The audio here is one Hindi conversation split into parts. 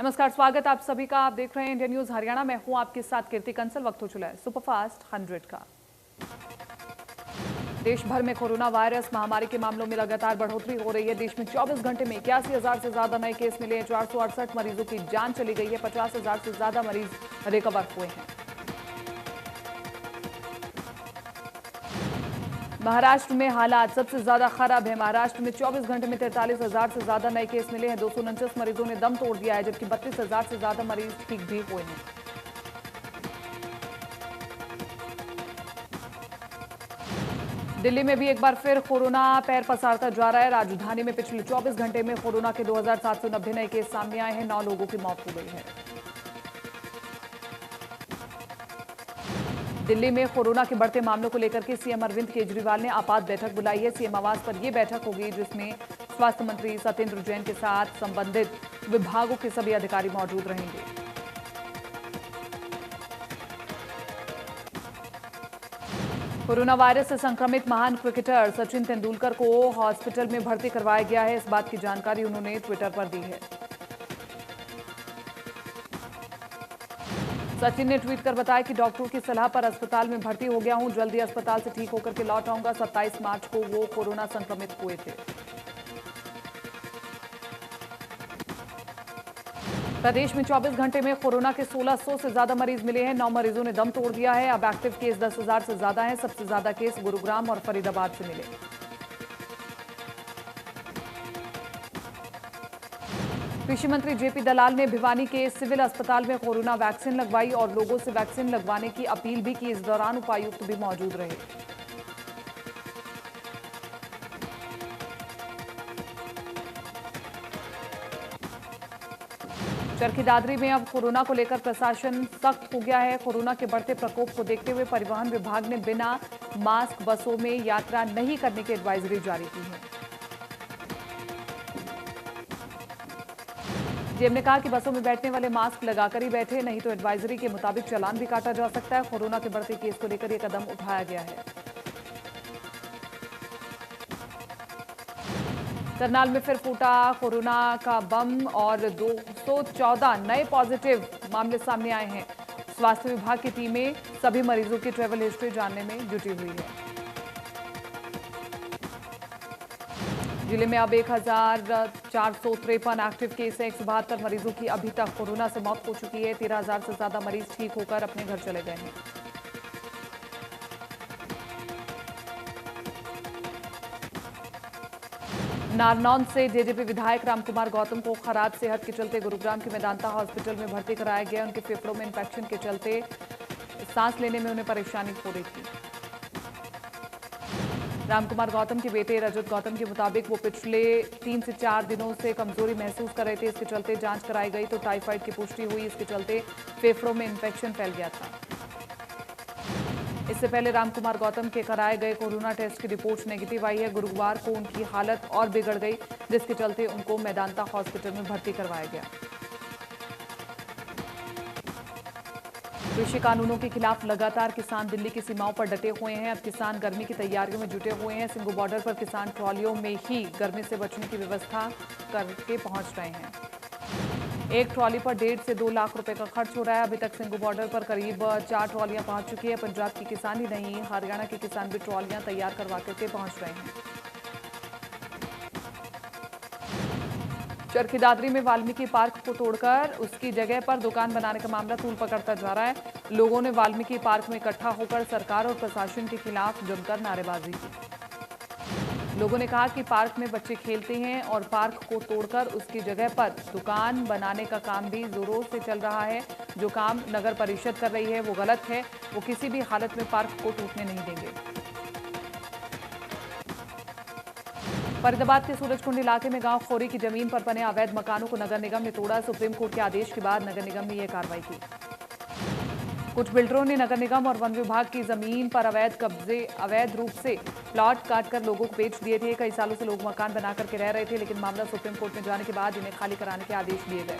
नमस्कार, स्वागत आप सभी का। आप देख रहे हैं इंडिया न्यूज हरियाणा। मैं हूं आपके साथ कीर्ति कंसल। वक्त हो चला है सुपरफास्ट 100 का। देश भर में कोरोना वायरस महामारी के मामलों में लगातार बढ़ोतरी हो रही है। देश में 24 घंटे में 81,000 से ज्यादा नए केस मिले हैं। 468 मरीजों की जान चली गई है। 50,000 से ज्यादा मरीज रिकवर हुए हैं। महाराष्ट्र में हालात सबसे ज्यादा खराब है। महाराष्ट्र में 24 घंटे में 43,000 से ज्यादा नए केस मिले हैं। 249 मरीजों ने दम तोड़ दिया है, जबकि 32,000 से ज्यादा मरीज ठीक भी हुए हैं। दिल्ली में भी एक बार फिर कोरोना पैर पसारता जा रहा है। राजधानी में पिछले 24 घंटे में कोरोना के 2,790 नए केस सामने आए हैं। 9 लोगों की मौत हो गई है। दिल्ली में कोरोना के बढ़ते मामलों को लेकर के सीएम अरविंद केजरीवाल ने आपात बैठक बुलाई है। सीएम आवास पर यह बैठक होगी, जिसमें स्वास्थ्य मंत्री सत्येंद्र जैन के साथ संबंधित विभागों के सभी अधिकारी मौजूद रहेंगे। कोरोना वायरस से संक्रमित महान क्रिकेटर सचिन तेंदुलकर को हॉस्पिटल में भर्ती करवाया गया है। इस बात की जानकारी उन्होंने ट्विटर पर दी है। सचिन ने ट्वीट कर बताया कि डॉक्टरों की सलाह पर अस्पताल में भर्ती हो गया हूं। जल्दी अस्पताल से ठीक होकर के लौट आऊंगा। 27 मार्च को वो कोरोना संक्रमित हुए थे। प्रदेश में 24 घंटे में कोरोना के 1600 से ज्यादा मरीज मिले हैं। 9 मरीजों ने दम तोड़ दिया है। अब एक्टिव केस 10,000 से ज्यादा हैं। सबसे ज्यादा केस गुरुग्राम और फरीदाबाद से मिले। कृषि मंत्री जेपी दलाल ने भिवानी के सिविल अस्पताल में कोरोना वैक्सीन लगवाई और लोगों से वैक्सीन लगवाने की अपील भी की। इस दौरान उपायुक्त भी मौजूद रहे। चरखी दादरी में अब कोरोना को लेकर प्रशासन सख्त हो गया है। कोरोना के बढ़ते प्रकोप को देखते हुए परिवहन विभाग ने बिना मास्क बसों में यात्रा नहीं करने की एडवाइजरी जारी की है। जेएम ने कहा कि बसों में बैठने वाले मास्क लगाकर ही बैठे, नहीं तो एडवाइजरी के मुताबिक चालान भी काटा जा सकता है। कोरोना के बढ़ते केस को लेकर यह कदम उठाया गया है। करनाल में फिर फूटा कोरोना का बम और 214 नए पॉजिटिव मामले सामने आए हैं। स्वास्थ्य विभाग की टीमें सभी मरीजों की ट्रैवल हिस्ट्री जानने में जुटी हुई है। जिले में अब 1,453 एक्टिव केस है। 172 मरीजों की अभी तक कोरोना से मौत हो चुकी है। 13,000 से ज्यादा मरीज ठीक होकर अपने घर चले गए हैं। नारनौल से जेजेपी विधायक रामकुमार गौतम को खराब सेहत के चलते गुरुग्राम के मेदांता हॉस्पिटल में भर्ती कराया गया। उनके फेफड़ों में इंफेक्शन के चलते सांस लेने में उन्हें परेशानी हो रही थी। रामकुमार गौतम के बेटे रजत गौतम के मुताबिक वो पिछले 3 से 4 दिनों से कमजोरी महसूस कर रहे थे। इसके चलते जांच कराई गई तो टाइफाइड की पुष्टि हुई। इसके चलते फेफड़ों में इंफेक्शन फैल गया था। इससे पहले रामकुमार गौतम के कराए गए कोरोना टेस्ट की रिपोर्ट नेगेटिव आई है। गुरुवार को उनकी हालत और बिगड़ गई, जिसके चलते उनको मेदांता हॉस्पिटल में भर्ती करवाया गया। कृषि कानूनों के खिलाफ लगातार किसान दिल्ली की सीमाओं पर डटे हुए हैं। अब किसान गर्मी की तैयारियों में जुटे हुए हैं। सिंगू बॉर्डर पर किसान ट्रॉलियों में ही गर्मी से बचने की व्यवस्था करके पहुंच रहे हैं। एक ट्रॉली पर 1.5 से 2 लाख रुपए का खर्च हो रहा है। अभी तक सिंगू बॉर्डर पर करीब 4 ट्रॉलियां पहुंच चुकी है। पंजाब की किसान ही नहीं, हरियाणा के किसान भी ट्रॉलियां तैयार करवा करके पहुंच रहे हैं। चरखी दादरी में वाल्मीकि पार्क को तोड़कर उसकी जगह पर दुकान बनाने का मामला तूल पकड़ता जा रहा है। लोगों ने वाल्मीकि पार्क में इकट्ठा होकर सरकार और प्रशासन के खिलाफ जमकर नारेबाजी की। लोगों ने कहा कि पार्क में बच्चे खेलते हैं और पार्क को तोड़कर उसकी जगह पर दुकान बनाने का काम भी जोरों से चल रहा है। जो काम नगर परिषद कर रही है वो गलत है। वो किसी भी हालत में पार्क को टूटने नहीं देंगे। फरीदाबाद के सूरजकुंड इलाके में गांव खोरी की जमीन पर बने अवैध मकानों को नगर निगम ने तोड़ा। सुप्रीम कोर्ट के आदेश के बाद नगर निगम ने यह कार्रवाई की। कुछ बिल्डरों ने नगर निगम और वन विभाग की जमीन पर अवैध रूप से प्लॉट काटकर लोगों को बेच दिए थे। कई सालों से लोग मकान बना करके रह रहे थे, लेकिन मामला सुप्रीम कोर्ट में जाने के बाद इन्हें खाली कराने के आदेश दिए गए।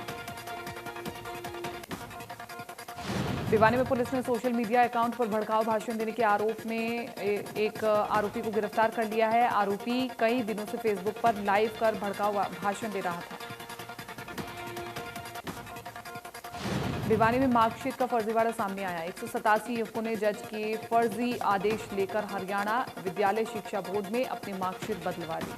भिवानी में पुलिस ने सोशल मीडिया अकाउंट पर भड़काऊ भाषण देने के आरोप में एक आरोपी को गिरफ्तार कर लिया है। आरोपी कई दिनों से फेसबुक पर लाइव कर भड़काऊ भाषण दे रहा था। भिवानी में मार्कशीट का फर्जीवाड़ा सामने आया। 187 युवकों ने जज के फर्जी आदेश लेकर हरियाणा विद्यालय शिक्षा बोर्ड में अपनी मार्कशीट बदलवा ली।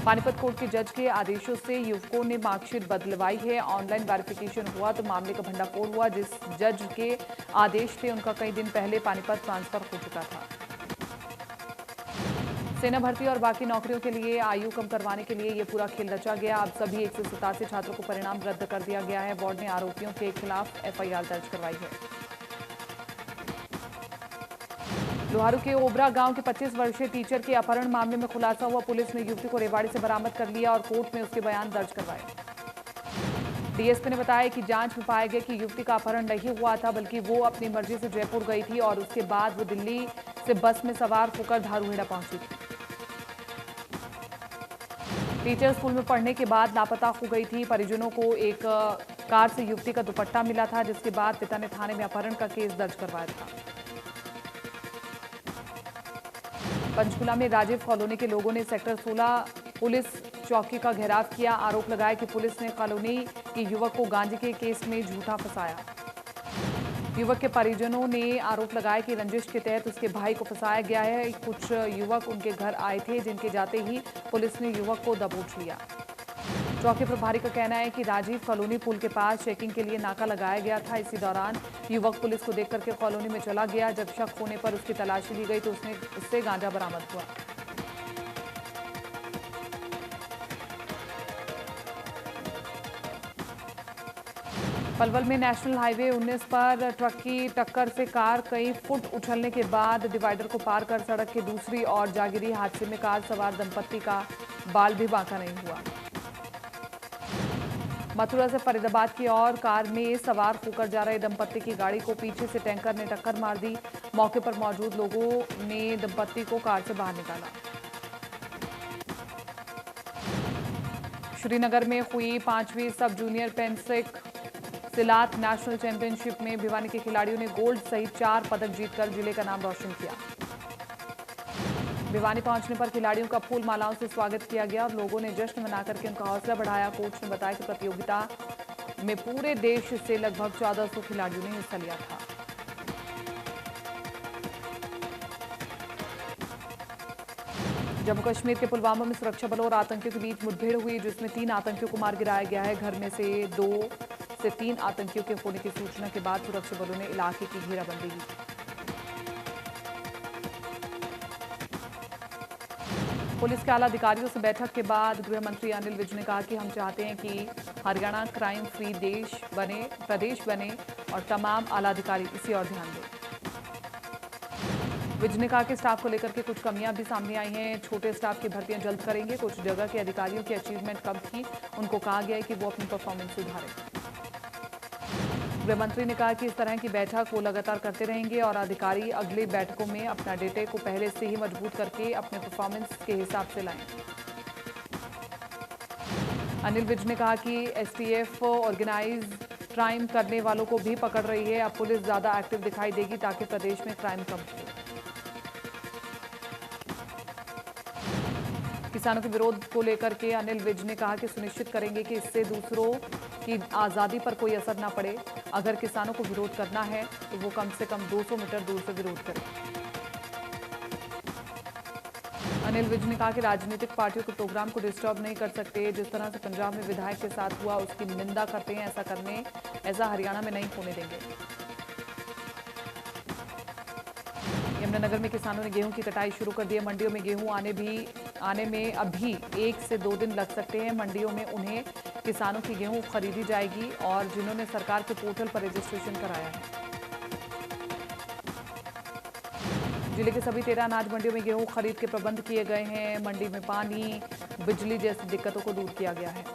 पानीपत कोर्ट के जज के आदेशों से युवकों ने मार्कशीट बदलवाई है। ऑनलाइन वेरिफिकेशन हुआ तो मामले का भंडाफोड़ हुआ। जिस जज के आदेश थे उनका कई दिन पहले पानीपत ट्रांसफर हो चुका था। सेना भर्ती और बाकी नौकरियों के लिए आयु कम करवाने के लिए ये पूरा खेल रचा गया। अब सभी 187 छात्रों को परिणाम रद्द कर दिया गया है। बोर्ड ने आरोपियों के खिलाफ एफआईआर दर्ज करवाई है। लोहारू के ओबरा गांव के 25 वर्षीय टीचर के अपहरण मामले में खुलासा हुआ। पुलिस ने युवती को रेवाड़ी से बरामद कर लिया और कोर्ट में उसके बयान दर्ज करवाए। डीएसपी ने बताया कि जांच में पाया गया कि युवती का अपहरण नहीं हुआ था, बल्कि वो अपनी मर्जी से जयपुर गई थी और उसके बाद वो दिल्ली से बस में सवार होकर धारूहेड़ा पहुंची थी। टीचर स्कूल में पढ़ने के बाद लापता हो गई थी। परिजनों को एक कार से युवती का दुपट्टा मिला था, जिसके बाद पिता ने थाने में अपहरण का केस दर्ज करवाया था। पंचकुला में राजीव कॉलोनी के लोगों ने सेक्टर 16 पुलिस चौकी का घेराव किया। आरोप लगाया कि पुलिस ने कॉलोनी के युवक को गांजे के केस में झूठा फंसाया। युवक के परिजनों ने आरोप लगाया कि रंजिश के तहत उसके भाई को फंसाया गया है। कुछ युवक उनके घर आए थे, जिनके जाते ही पुलिस ने युवक को दबोच लिया। चौकी प्रभारी का कहना है कि राजीव कॉलोनी पुल के पास चेकिंग के लिए नाका लगाया गया था। इसी दौरान युवक पुलिस को देख करके कॉलोनी में चला गया। जब शक होने पर उसकी तलाशी ली गई तो उससे गांजा बरामद हुआ। पलवल में नेशनल हाईवे 19 पर ट्रक की टक्कर से कार कई फुट उछलने के बाद डिवाइडर को पार कर सड़क की दूसरी ओर जा गिरी। हादसे में कार सवार दंपत्ति का बाल भी बांका नहीं हुआ। मथुरा से फरीदाबाद की ओर कार में सवार होकर जा रहे दंपत्ति की गाड़ी को पीछे से टैंकर ने टक्कर मार दी। मौके पर मौजूद लोगों ने दंपत्ति को कार से बाहर निकाला। श्रीनगर में हुई 5वीं सब जूनियर पेंसिक सिलाट नेशनल चैंपियनशिप में भिवानी के खिलाड़ियों ने गोल्ड सहित 4 पदक जीतकर जिले का नाम रोशन किया। भिवानी पहुंचने पर खिलाड़ियों का फूल मालाओं से स्वागत किया गया और लोगों ने जश्न मनाकर के उनका हौसला बढ़ाया। कोच ने बताया कि प्रतियोगिता में पूरे देश से लगभग 1400 खिलाड़ियों ने हिस्सा लिया था। जम्मू कश्मीर के पुलवामा में सुरक्षा बलों और आतंकियों के बीच मुठभेड़ हुई, जिसमें 3 आतंकियों को मार गिराया गया है। घर में से 2 से 3 आतंकियों के होने की सूचना के बाद सुरक्षा बलों ने इलाके की घेराबंदी की। पुलिस के आला अधिकारियों से बैठक के बाद गृह मंत्री अनिल विज ने कहा कि हम चाहते हैं कि हरियाणा क्राइम फ्री प्रदेश बने और तमाम आला अधिकारी इसी और ध्यान दें। विज ने कहा कि स्टाफ को लेकर के कुछ कमियां भी सामने आई हैं। छोटे स्टाफ की भर्तियां जल्द करेंगे। कुछ जगह के अधिकारियों की अचीवमेंट कम थी, उनको कहा गया है कि वो अपनी परफॉर्मेंस सुधारें। गृह मंत्री ने कहा कि इस तरह की बैठक वो लगातार करते रहेंगे और अधिकारी अगली बैठकों में अपना डेटा को पहले से ही मजबूत करके अपने परफॉर्मेंस के हिसाब से लाएं। अनिल विज ने कहा कि एसटीएफ ऑर्गेनाइज क्राइम करने वालों को भी पकड़ रही है। अब पुलिस ज्यादा एक्टिव दिखाई देगी ताकि प्रदेश में क्राइम कम हो। किसानों के विरोध को लेकर के अनिल विज ने कहा कि सुनिश्चित करेंगे कि इससे दूसरों की आज़ादी पर कोई असर न पड़े। अगर किसानों को विरोध करना है तो वो कम से कम 200 मीटर दूर से विरोध करें। अनिल विज ने कहा कि राजनीतिक पार्टियों के प्रोग्राम को डिस्टर्ब नहीं कर सकते। जिस तरह से पंजाब में विधायक के साथ हुआ उसकी निंदा करते हैं, ऐसा हरियाणा में नहीं होने देंगे। यमुनानगर में किसानों ने गेहूं की कटाई शुरू कर दी है। मंडियों में गेहूं आने में अभी 1 से 2 दिन लग सकते हैं। मंडियों में उन्हें किसानों की गेहूं खरीदी जाएगी और जिन्होंने सरकार के पोर्टल पर रजिस्ट्रेशन कराया है। जिले के सभी 13 अनाज मंडियों में गेहूं खरीद के प्रबंध किए गए हैं। मंडी में पानी, बिजली जैसी दिक्कतों को दूर किया गया है।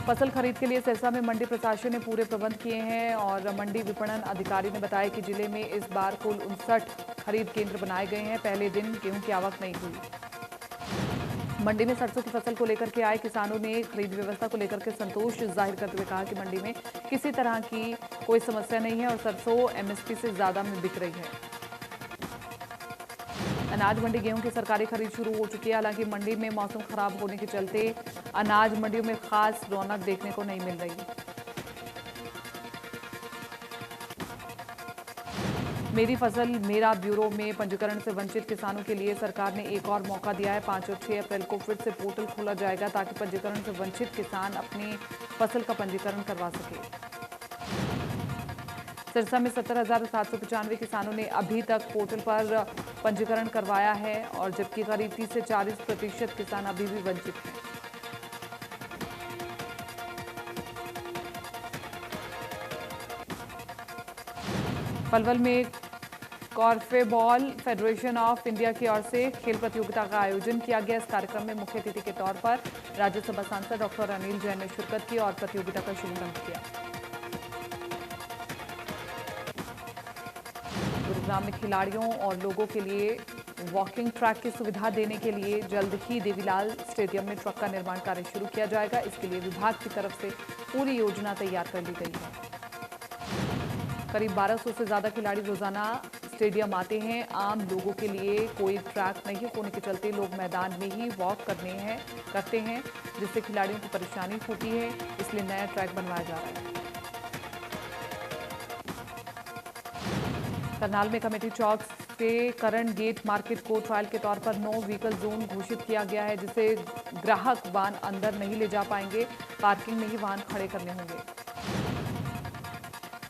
फसल खरीद के लिए सिरसा में मंडी प्रशासन ने पूरे प्रबंध किए हैं और मंडी विपणन अधिकारी ने बताया कि जिले में इस बार कुल 59 खरीद केंद्र बनाए गए हैं। पहले दिन गेहूं की आवक नहीं हुई। मंडी में सरसों की फसल को लेकर के आए किसानों ने खरीद व्यवस्था को लेकर के संतोष जाहिर करते हुए कहा कि मंडी में किसी तरह की कोई समस्या नहीं है और सरसों एमएसपी से ज्यादा में बिक रही है। अनाज मंडी गेहूं की सरकारी खरीद शुरू हो चुकी है। हालांकि मंडी में मौसम खराब होने के चलते अनाज मंडियों में खास रौनक देखने को नहीं मिल रही। मेरी फसल मेरा ब्यूरो में पंजीकरण से वंचित किसानों के लिए सरकार ने एक और मौका दिया है। 5 और 6 अप्रैल को फिर से पोर्टल खोला जाएगा ताकि पंजीकरण से वंचित किसान अपनी फसल का पंजीकरण करवा सके। सिरसा में 70,795 किसानों ने अभी तक पोर्टल पर पंजीकरण करवाया है और जबकि करीब 30 से 40% किसान अभी भी वंचित हैं। पलवल में कॉर्फेबॉल फेडरेशन ऑफ इंडिया की ओर से खेल प्रतियोगिता का आयोजन किया गया। इस कार्यक्रम में मुख्य अतिथि के तौर पर राज्यसभा सांसद डॉक्टर अनिल जैन ने शिरकत की और प्रतियोगिता का शुभारंभ किया। गुरुग्राम में खिलाड़ियों और लोगों के लिए वॉकिंग ट्रैक की सुविधा देने के लिए जल्द ही देवीलाल स्टेडियम में ट्रक का निर्माण कार्य शुरू किया जाएगा। इसके लिए विभाग की तरफ से पूरी योजना तैयार कर ली गई है। करीब 1200 से ज्यादा खिलाड़ी रोजाना स्टेडियम आते हैं। आम लोगों के लिए कोई ट्रैक नहीं होने के चलते लोग मैदान में ही वॉक करते हैं जिससे खिलाड़ियों को परेशानी होती है। इसलिए नया ट्रैक बनवाया जा रहा है। करनाल में कमेटी चौक के करण गेट मार्केट को ट्रायल के तौर पर नो व्हीकल जोन घोषित किया गया है, जिससे ग्राहक वाहन अंदर नहीं ले जा पाएंगे। पार्किंग में ही वाहन खड़े करने होंगे।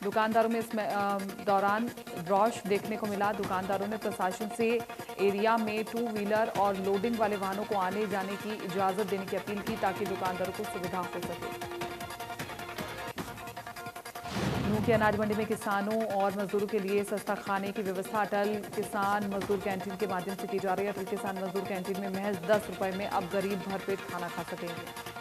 दुकानदारों में इस दौरान रौश देखने को मिला। दुकानदारों ने प्रशासन से एरिया में 2 व्हीलर और लोडिंग वाले वाहनों को आने जाने की इजाजत देने की अपील की ताकि दुकानदारों को सुविधा हो सके। नूह की अनाज मंडी में किसानों और मजदूरों के लिए सस्ता खाने की व्यवस्था अटल किसान मजदूर कैंटीन के माध्यम से की जा रही है। अटल किसान मजदूर कैंटीन में महज 10 रुपए में अब गरीब भरपेट खाना खा सकेंगे।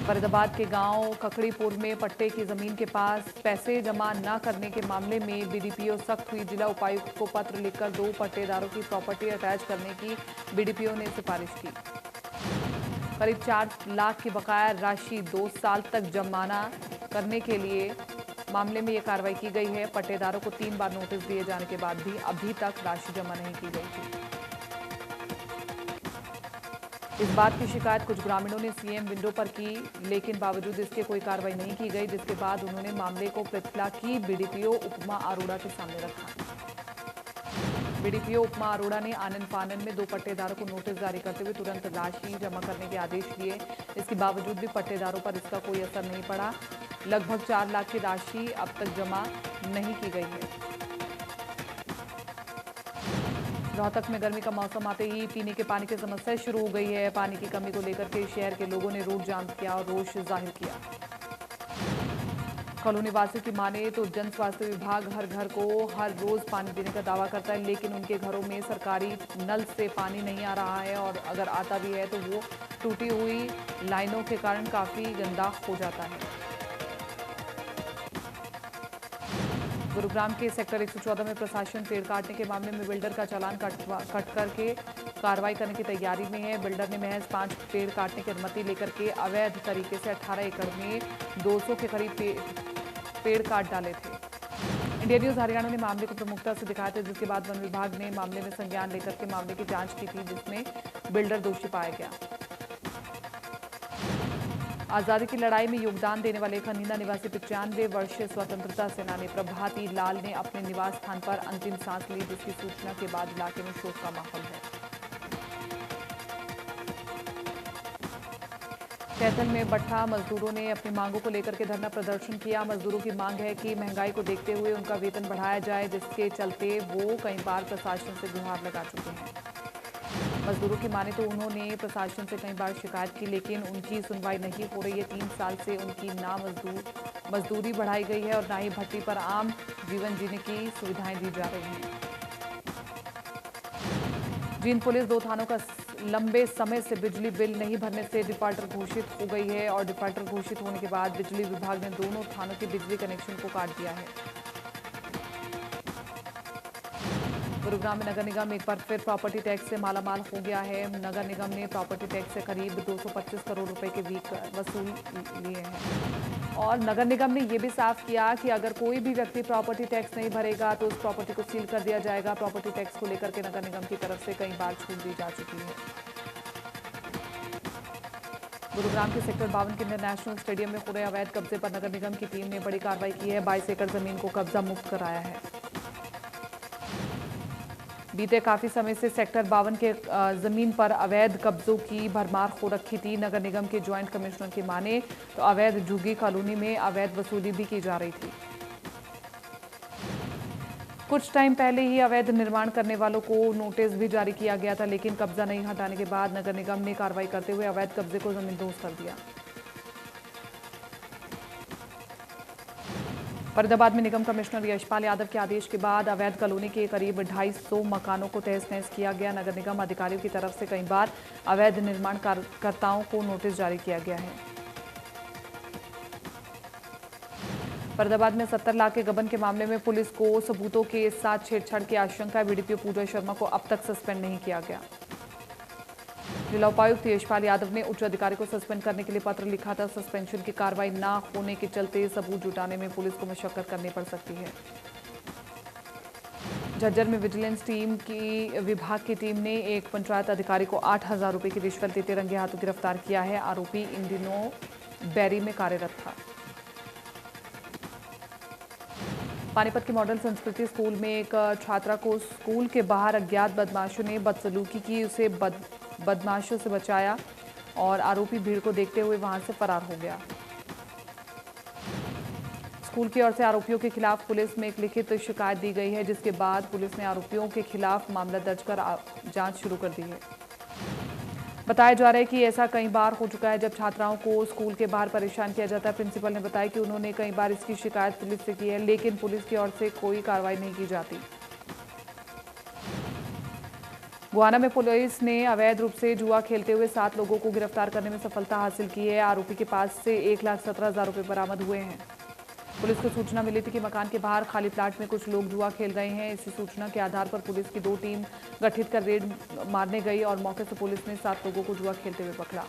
फरीदाबाद के गांव ककड़ीपुर में पट्टे की जमीन के पास पैसे जमा न करने के मामले में बीडीपीओ सख्त हुई। जिला उपायुक्त को पत्र लिखकर 2 पट्टेदारों की प्रॉपर्टी अटैच करने की बीडीपीओ ने सिफारिश की। करीब 4 लाख की बकाया राशि 2 साल तक जमाना करने के लिए मामले में यह कार्रवाई की गई है। पट्टेदारों को 3 बार नोटिस दिए जाने के बाद भी अभी तक राशि जमा नहीं की गई थी। इस बात की शिकायत कुछ ग्रामीणों ने सीएम विंडो पर की, लेकिन बावजूद इसके कोई कार्रवाई नहीं की गई, जिसके बाद उन्होंने मामले को पृथला की बीडीपीओ उपमा अरोड़ा के सामने रखा। बीडीपीओ उपमा अरोड़ा ने आनन फानन में 2 पट्टेदारों को नोटिस जारी करते हुए तुरंत राशि जमा करने के आदेश दिए। इसके बावजूद भी पट्टेदारों पर इसका कोई असर नहीं पड़ा। लगभग 4 लाख की राशि अब तक जमा नहीं की गई है। रोहतक में गर्मी का मौसम आते ही पीने के पानी की समस्या शुरू हो गई है। पानी की कमी को लेकर के शहर के लोगों ने रोड जाम किया और रोष जाहिर किया। कॉलोनी वासियों की माने तो जन स्वास्थ्य विभाग हर घर को हर रोज पानी देने का दावा करता है, लेकिन उनके घरों में सरकारी नल से पानी नहीं आ रहा है और अगर आता भी है तो वो टूटी हुई लाइनों के कारण काफी गंदा हो जाता है। गुरुग्राम के सेक्टर 114 में प्रशासन पेड़ काटने के मामले में बिल्डर का चालान कट करके कार्रवाई करने की तैयारी में है। बिल्डर ने महज 5 पेड़ काटने की अनुमति लेकर के अवैध तरीके से 18 एकड़ में 200 के करीब पेड़ काट डाले थे। इंडिया न्यूज हरियाणा ने मामले को प्रमुखता से दिखाया था, जिसके बाद वन विभाग ने मामले में संज्ञान लेकर के मामले की जांच की थी, जिसमें बिल्डर दोषी पाया गया। आजादी की लड़ाई में योगदान देने वाले खनीना निवासी 95 वर्षीय स्वतंत्रता सेनानी प्रभाती लाल ने अपने निवास स्थान पर अंतिम सांस ली, जिसकी सूचना के बाद इलाके में शोक का माहौल है। कैथल में भट्टा मजदूरों ने अपनी मांगों को लेकर के धरना प्रदर्शन किया। मजदूरों की मांग है कि महंगाई को देखते हुए उनका वेतन बढ़ाया जाए, जिसके चलते वो कई बार प्रशासन से गुहार लगा चुके हैं। मजदूरों की माने तो उन्होंने प्रशासन से कई बार शिकायत की, लेकिन उनकी सुनवाई नहीं हो रही है। 3 साल से उनकी ना मजदूरी बढ़ाई गई है और ना ही भट्टी पर आम जीवन जीने की सुविधाएं दी जा रही हैं। जींद पुलिस 2 थानों का लंबे समय से बिजली बिल नहीं भरने से डिफाल्टर घोषित हो गई है और डिफाल्टर घोषित होने के बाद बिजली विभाग ने दोनों थानों के बिजली कनेक्शन को काट दिया है। गुरुग्राम में नगर निगम एक बार फिर प्रॉपर्टी टैक्स से मालामाल हो गया है। नगर निगम ने प्रॉपर्टी टैक्स से करीब 225 करोड़ रुपए के वसूल लिए हैं और नगर निगम ने यह भी साफ किया कि अगर कोई भी व्यक्ति प्रॉपर्टी टैक्स नहीं भरेगा तो उस प्रॉपर्टी को सील कर दिया जाएगा। प्रॉपर्टी टैक्स को लेकर के नगर निगम की तरफ से कई बार छूट दी जा चुकी है। गुरुग्राम के सेक्टर 52 के इंटरनेशनल स्टेडियम में हो रहे अवैध कब्जे पर नगर निगम की टीम ने बड़ी कार्रवाई की है। 22 एकड़ जमीन को कब्जा मुक्त कराया है। बीते काफी समय से सेक्टर 52 के जमीन पर अवैध कब्जों की भरमार हो रखी थी। नगर निगम के ज्वाइंट कमिश्नर की माने तो अवैध झुग्गी कॉलोनी में अवैध वसूली भी की जा रही थी। कुछ टाइम पहले ही अवैध निर्माण करने वालों को नोटिस भी जारी किया गया था, लेकिन कब्जा नहीं हटाने के बाद नगर निगम ने कार्रवाई करते हुए अवैध कब्जे को जमींदोज कर दिया। फरीदाबाद में निगम कमिश्नर यशपाल यादव के आदेश के बाद अवैध कॉलोनी के करीब 250 मकानों को तहस नहस किया गया। नगर निगम अधिकारियों की तरफ से कई बार अवैध निर्माणकर्ताओं को नोटिस जारी किया गया है। फरीदाबाद में 70 लाख के गबन के मामले में पुलिस को सबूतों के साथ छेड़छाड़ की आशंका। बीडीपीओ पूजा शर्मा को अब तक सस्पेंड नहीं किया गया। जिला उपायुक्त यशपाल यादव ने उच्च अधिकारी को सस्पेंड करने के लिए पत्र लिखा था। सस्पेंशन की कार्रवाई न होने के चलते सबूत जुटाने में पुलिस को मशक्कत करनी पड़ सकती है। झज्जर में विजिलेंस टीम की विभाग की टीम ने एक पंचायत अधिकारी को 8,000 रुपए की रिश्वत देते रंगे हाथों गिरफ्तार किया है। आरोपी इन दिनों बैरी में कार्यरत था। पानीपत के मॉडल संस्कृति स्कूल में एक छात्रा को स्कूल के बाहर अज्ञात बदमाशों ने बदसलूकी की। उसे बदमाशों से बचाया और आरोपी भीड़ को देखते हुए वहां से फरार हो गया। स्कूल की ओर से आरोपियों के खिलाफ पुलिस में एक लिखित शिकायत दी गई है, जिसके बाद पुलिस ने आरोपियों के खिलाफ मामला दर्ज कर जांच शुरू कर दी है। बताया जा रहा है कि ऐसा कई बार हो चुका है जब छात्राओं को स्कूल के बाहर परेशान किया जाता है। प्रिंसिपल ने बताया कि उन्होंने कई बार इसकी शिकायत पुलिस से की है, लेकिन पुलिस की ओर से कोई कार्रवाई नहीं की जाती। गुआना में पुलिस ने अवैध रूप से जुआ खेलते हुए 7 लोगों को गिरफ्तार करने में सफलता हासिल की है। आरोपी के पास से 1,17,000 रुपए बरामद हुए हैं। पुलिस को सूचना मिली थी कि मकान के बाहर खाली प्लाट में कुछ लोग जुआ खेल रहे हैं। इसी सूचना के आधार पर पुलिस की 2 टीम गठित कर रेड मारने गई और मौके से पुलिस ने 7 लोगों को जुआ खेलते हुए पकड़ा।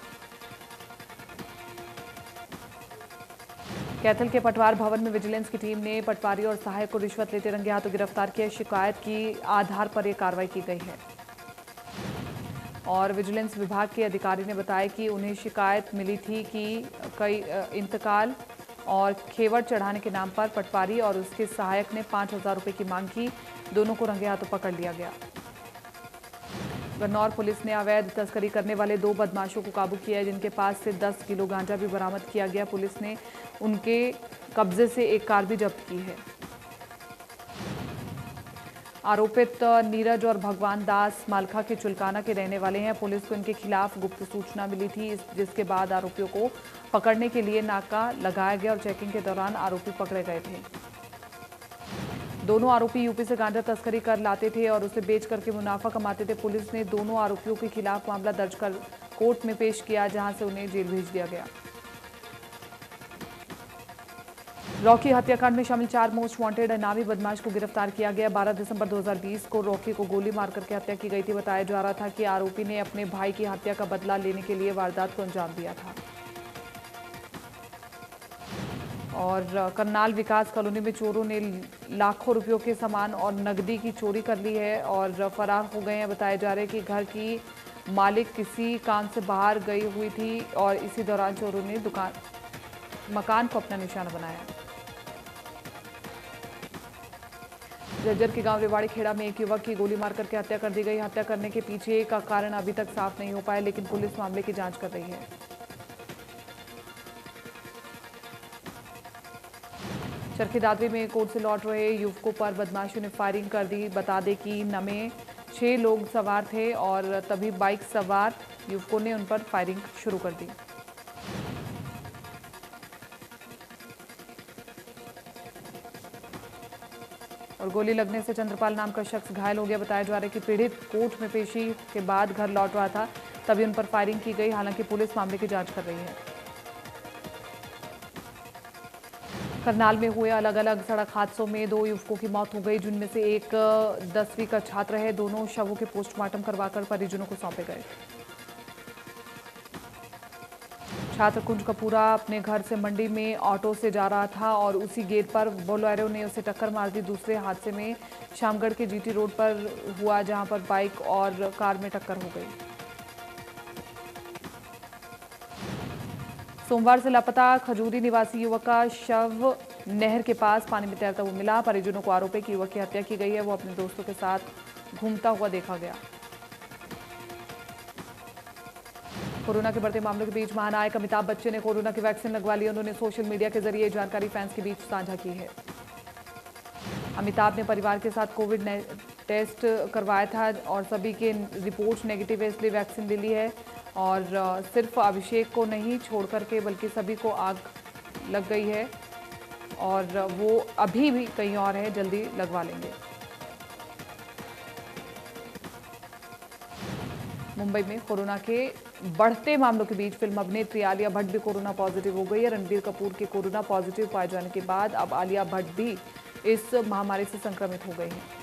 कैथल के पटवार भवन में विजिलेंस की टीम ने पटवारी और सहायक को रिश्वत लेते रंगे हाथों गिरफ्तार किया। शिकायत की आधार पर यह कार्रवाई की गई है और विजिलेंस विभाग के अधिकारी ने बताया कि उन्हें शिकायत मिली थी कि कई इंतकाल और खेवड़ चढ़ाने के नाम पर पटवारी और उसके सहायक ने 5,000 रुपए की मांग की। दोनों को रंगे हाथों पकड़ लिया गया। गन्नौर पुलिस ने अवैध तस्करी करने वाले 2 बदमाशों को काबू किया है, जिनके पास से 10 किलो गांजा भी बरामद किया गया। पुलिस ने उनके कब्जे से एक कार भी जब्त की है। आरोपित नीरज और भगवान दास मालखा के चुलकाना के रहने वाले हैं। पुलिस को इनके खिलाफ गुप्त सूचना मिली थी, जिसके बाद आरोपियों को पकड़ने के लिए नाका लगाया गया और चेकिंग के दौरान आरोपी पकड़े गए थे। दोनों आरोपी यूपी से गांजा तस्करी कर लाते थे और उसे बेच करके मुनाफा कमाते थे। पुलिस ने दोनों आरोपियों के खिलाफ मामला दर्ज कर कोर्ट में पेश किया, जहां से उन्हें जेल भेज दिया गया। रॉकी हत्याकांड में शामिल 4 मोस्ट वांटेड इनामी बदमाश को गिरफ्तार किया गया। 12 दिसंबर 2020 को रॉकी को गोली मार करके हत्या की गई थी। बताया जा रहा था कि आरोपी ने अपने भाई की हत्या का बदला लेने के लिए वारदात को अंजाम दिया था। और करनाल विकास कॉलोनी में चोरों ने लाखों रुपयों के सामान और नकदी की चोरी कर ली है और फरार हो गए हैं। बताया जा रहा है कि घर की मालिक किसी काम से बाहर गई हुई थी और इसी दौरान चोरों ने मकान को अपना निशाना बनाया। झज्जर के गांव रेवाड़ी खेड़ा में एक युवक की गोली मार करके हत्या कर दी गई। हत्या करने के पीछे का कारण अभी तक साफ नहीं हो पाया, लेकिन पुलिस मामले की जांच कर रही है। चरखी दादरी में कोर्ट से लौट रहे युवकों पर बदमाशों ने फायरिंग कर दी। बता दें कि नमे 6 लोग सवार थे और तभी बाइक सवार युवकों ने उन पर फायरिंग शुरू कर दी। और गोली लगने से चंद्रपाल नाम का शख्स घायल हो गया। बताया जा रहा है कि पीड़ित कोर्ट में पेशी के बाद घर लौट रहा था, तभी उन पर फायरिंग की गई। हालांकि पुलिस मामले की जांच कर रही है। करनाल में हुए अलग अलग सड़क हादसों में 2 युवकों की मौत हो गई, जिनमें से एक 10वीं का छात्र है। दोनों शवों के पोस्टमार्टम करवाकर परिजनों को सौंपे गए। छात्र कुंज कपूरा अपने घर से मंडी में ऑटो से जा रहा था और उसी गेट पर बोलेरो ने उसे टक्कर मार दी। दूसरे हादसे में शामगढ़ के जीटी रोड पर हुआ, जहां पर बाइक और कार में टक्कर हो गई। सोमवार से लापता खजूरी निवासी युवक का शव नहर के पास पानी में तैरता हुआ मिला। परिजनों को आरोप है कि युवक की हत्या की गई है। वो अपने दोस्तों के साथ घूमता हुआ देखा गया। कोरोना के बढ़ते मामलों के बीच महानायक अमिताभ बच्चन ने कोरोना की वैक्सीन लगवा ली। उन्होंने सोशल मीडिया के जरिए जानकारी फैंस के बीच साझा की है। अमिताभ ने परिवार के साथ कोविड टेस्ट करवाया था और सभी के रिपोर्ट नेगेटिव है, इसलिए वैक्सीन ले ली है। और सिर्फ अभिषेक को नहीं छोड़ करके बल्कि सभी को आग लग गई है और वो अभी भी कहीं और है, जल्दी लगवा लेंगे। मुंबई में कोरोना के बढ़ते मामलों के बीच फिल्म अभिनेत्री आलिया भट्ट भी कोरोना पॉजिटिव हो गई है। रणबीर कपूर के कोरोना पॉजिटिव पाए जाने के बाद अब आलिया भट्ट भी इस महामारी से संक्रमित हो गई हैं।